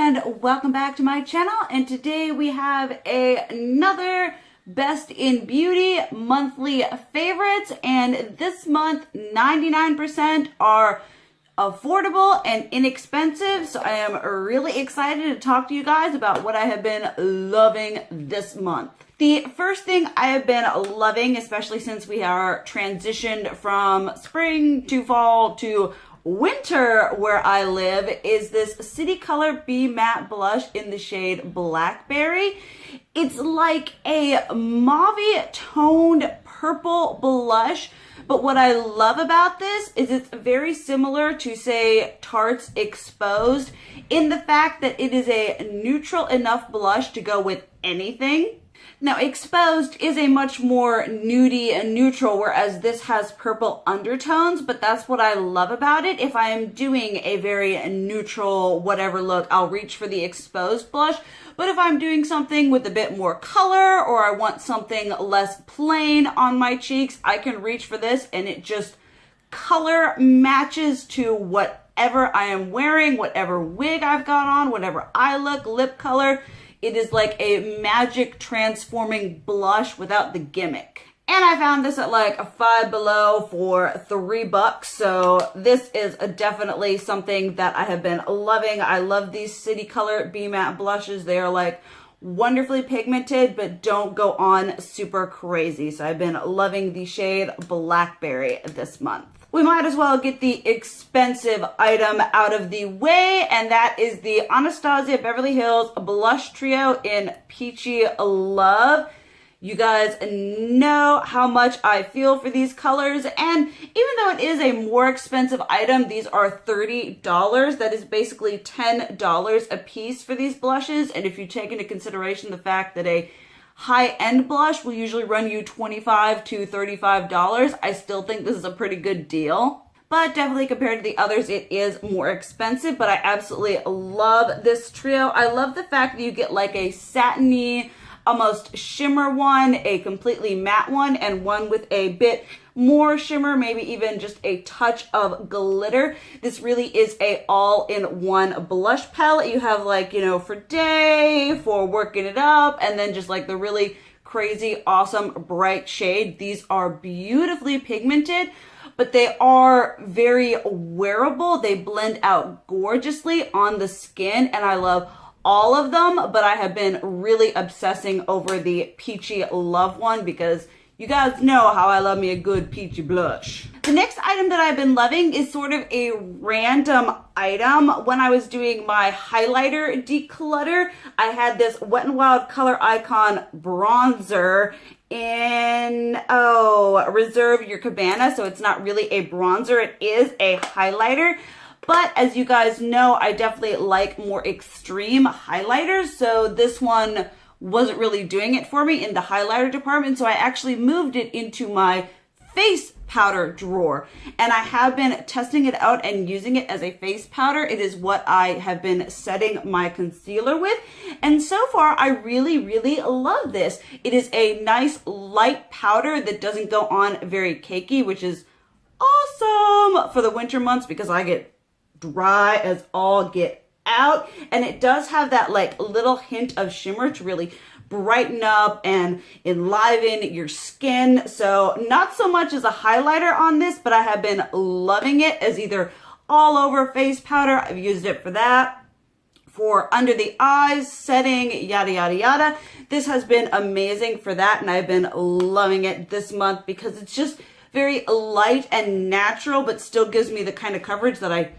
and welcome back to my channel. And today we have another Best in Beauty monthly favorites, and this month 99% are affordable and inexpensive, so I am really excited to talk to you guys about what I have been loving this month. The first thing I have been loving, especially since we are transitioned from spring to fall to winter where I live, is this City Color Be Matte Blush in the shade Blackberry. It's like a mauve toned purple blush, but what I love about this is it's very similar to, say, Tarte's Exposed in the fact that it is a neutral enough blush to go with anything. Now, Exposed is a much more nudie and neutral, whereas this has purple undertones, but that's what I love about it. If I am doing a very neutral whatever look, I'll reach for the Exposed blush. But if I'm doing something with a bit more color, or I want something less plain on my cheeks, I can reach for this, and it just color matches to whatever I am wearing, whatever wig I've got on, whatever eye look, lip color. It is like a magic transforming blush without the gimmick. And I found this at like a Five Below for $3. So this is definitely something that I have been loving. I love these City Color Be Matte blushes. They are like wonderfully pigmented, but don't go on super crazy. So I've been loving the shade Blackberry this month. We might as well get the expensive item out of the way, and that is the Anastasia Beverly Hills Blush Trio in Peachy Love. You guys know how much I feel for these colors, and even though it is a more expensive item, these are $30. That is basically $10 a piece for these blushes, and if you take into consideration the fact that a high-end blush will usually run you $25 to $35, I still think this is a pretty good deal. But definitely compared to the others, it is more expensive, but I absolutely love this trio. I love the fact that you get like a satiny, almost shimmer one, a completely matte one, and one with a bit more shimmer, maybe even just a touch of glitter. This really is a all-in-one blush palette. You have like, you know, for day, for working it up, and then just like the really crazy, awesome, bright shade. These are beautifully pigmented, but they are very wearable. They blend out gorgeously on the skin, and I love all of them, but I have been really obsessing over the Peachy Love one because you guys know how I love me a good peachy blush. The next item that I've been loving is sort of a random item. When I was doing my highlighter declutter, I had this Wet n Wild Color Icon bronzer in, Reserve Your Cabana. So it's not really a bronzer, it is a highlighter. But as you guys know, I definitely like more extreme highlighters. So this one wasn't really doing it for me in the highlighter department. So I actually moved it into my face powder drawer. And I have been testing it out and using it as a face powder. It is what I have been setting my concealer with. And so far, I really, really love this. It is a nice light powder that doesn't go on very cakey, which is awesome for the winter months because I get dry as all get out, and it does have that like little hint of shimmer to really brighten up and enliven your skin. So not so much as a highlighter on this, but I have been loving it as either all over face powder. I've used it for that, for under the eyes, setting, yada, yada, yada. This has been amazing for that, and I've been loving it this month because it's just very light and natural, but still gives me the kind of coverage that I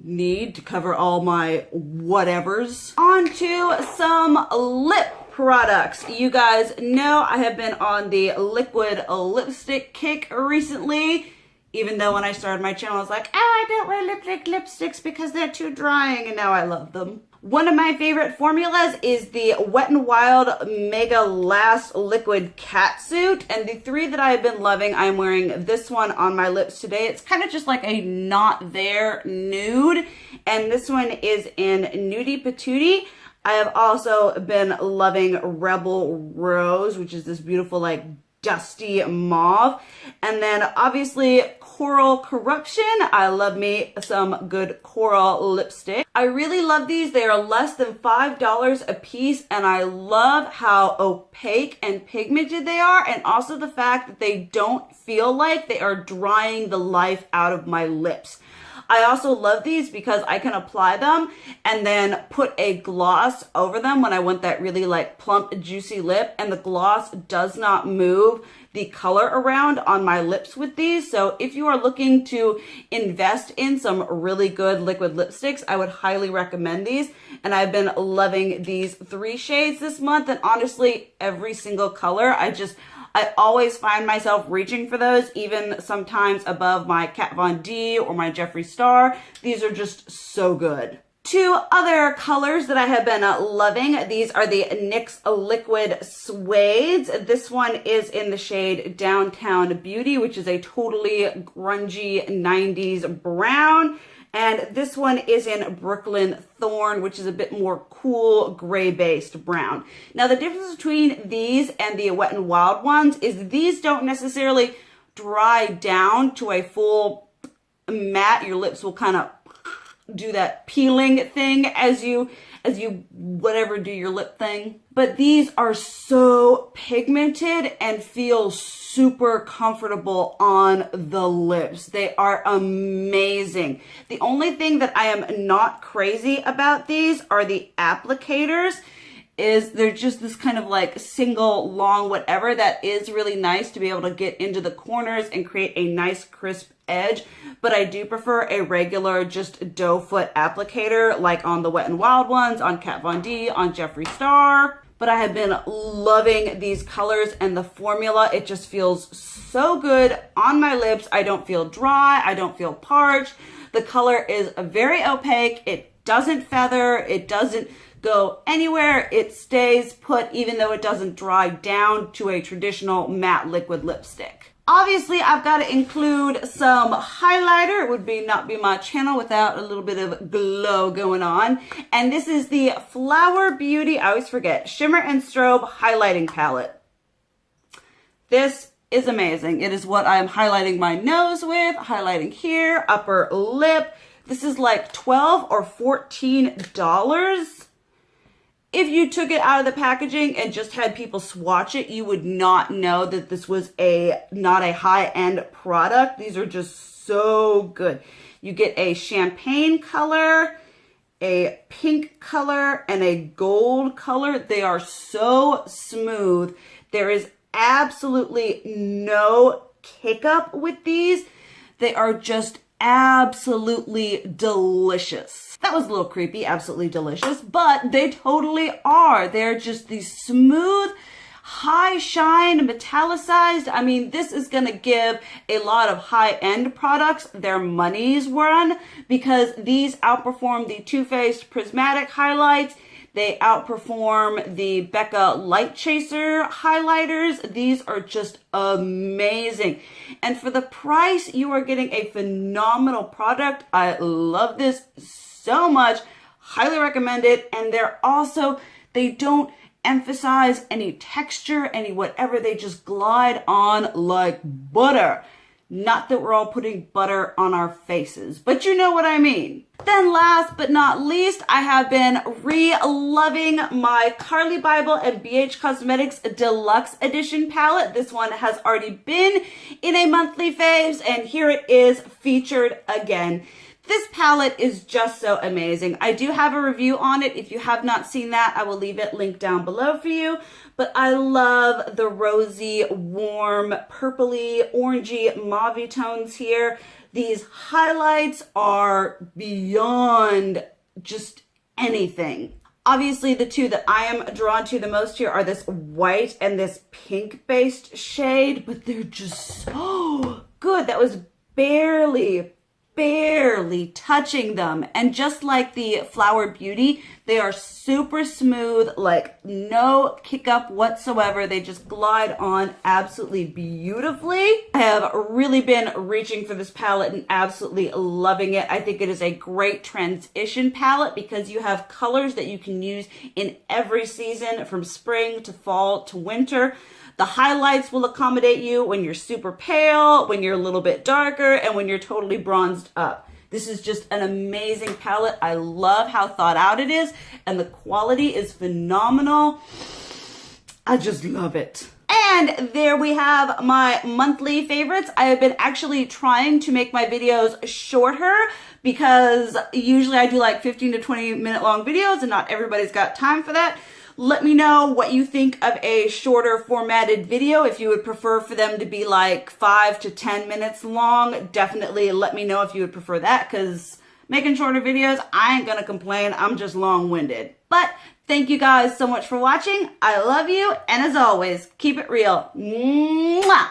need to cover all my whatevers. On to some lip products. You guys know I have been on the liquid lipstick kick recently, even though when I started my channel I was like, I don't wear lipsticks because they're too drying, and now I love them. One of my favorite formulas is the Wet n Wild Mega Last Liquid Catsuit, and the three that I have been loving, I'm wearing this one on my lips today. It's kind of just like a not there nude, and this one is in Nudie Patootie. I have also been loving Rebel Rose, which is this beautiful like dusty mauve. And then obviously Coral Corruption. I love me some good coral lipstick. I really love these. They are less than $5 a piece, and I love how opaque and pigmented they are, and also the fact that they don't feel like they are drying the life out of my lips. I also love these because I can apply them and then put a gloss over them when I want that really like plump, juicy lip, and the gloss does not move the color around on my lips with these. So if you are looking to invest in some really good liquid lipsticks, I would highly recommend these. And I've been loving these 3 shades this month, and honestly, every single color, I always find myself reaching for those, even sometimes above my Kat Von D or my Jeffree Star. These are just so good. 2 other colors that I have been loving. These are the NYX Liquid Suedes. This one is in the shade Downtown Beauty, which is a totally grungy 90s brown. And this one is in Brooklyn Thorn, which is a bit more cool gray-based brown. Now, the difference between these and the Wet n Wild ones is these don't necessarily dry down to a full matte. Your lips will kind of do that peeling thing as you whatever do your lip thing. But these are so pigmented and feel super comfortable on the lips. They are amazing. The only thing that I am not crazy about these are the applicators. They're just this kind of like single long whatever that is really nice to be able to get into the corners and create a nice crisp edge, but I do prefer a regular just doe foot applicator like on the Wet n Wild ones, on Kat Von D, on Jeffree Star. But I have been loving these colors and the formula. It just feels so good on my lips. I don't feel dry. I don't feel parched. The color is very opaque. It doesn't feather. It doesn't go anywhere. It stays put even though it doesn't dry down to a traditional matte liquid lipstick. Obviously, I've got to include some highlighter. It would not be my channel without a little bit of glow going on. And this is the Flower Beauty, I always forget, Shimmer and Strobe Highlighting Palette. This is amazing. It is what I'm highlighting my nose with, highlighting here, upper lip. This is like $12 or $14. If you took it out of the packaging and just had people swatch it, you would not know that this was not a high-end product. These are just so good. You get a champagne color, a pink color, and a gold color. They are so smooth. There is absolutely no kick-up with these. They are just absolutely delicious. That was a little creepy, absolutely delicious, but they totally are. They're just these smooth, high shine, metallicized. I mean, this is going to give a lot of high-end products their money's worth because these outperform the Too Faced Prismatic highlights. They outperform the Becca Light Chaser highlighters. These are just amazing. And for the price, you are getting a phenomenal product. I love this so much. Highly recommend it. And they don't emphasize any texture, any whatever. They just glide on like butter. Not that we're all putting butter on our faces, but you know what I mean. Then last but not least, I have been re-loving my Carly Bible and BH Cosmetics Deluxe Edition palette. This one has already been in a monthly faves, and here it is featured again. This palette is just so amazing. I do have a review on it. If you have not seen that, I will leave it linked down below for you. But I love the rosy, warm, purpley, orangey, mauve tones here. These highlights are beyond just anything. Obviously, the two that I am drawn to the most here are this white and this pink-based shade, but they're just so good. That was barely barely touching them. And just like the Flower Beauty, they are super smooth, like no kick up whatsoever. They just glide on absolutely beautifully. I have really been reaching for this palette and absolutely loving it. I think it is a great transition palette because you have colors that you can use in every season, from spring to fall to winter. The highlights will accommodate you when you're super pale, when you're a little bit darker, and when you're totally bronzed up. This is just an amazing palette. I love how thought out it is, and the quality is phenomenal. I just love it. And there we have my monthly favorites. I have been actually trying to make my videos shorter because usually I do like 15 to 20 minute long videos and not everybody's got time for that. Let me know what you think of a shorter formatted video. If you would prefer for them to be like 5 to 10 minutes long, definitely let me know if you would prefer that, because making shorter videos, I ain't gonna complain. I'm just long-winded. But thank you guys so much for watching. I love you. And as always, keep it real. Mwah!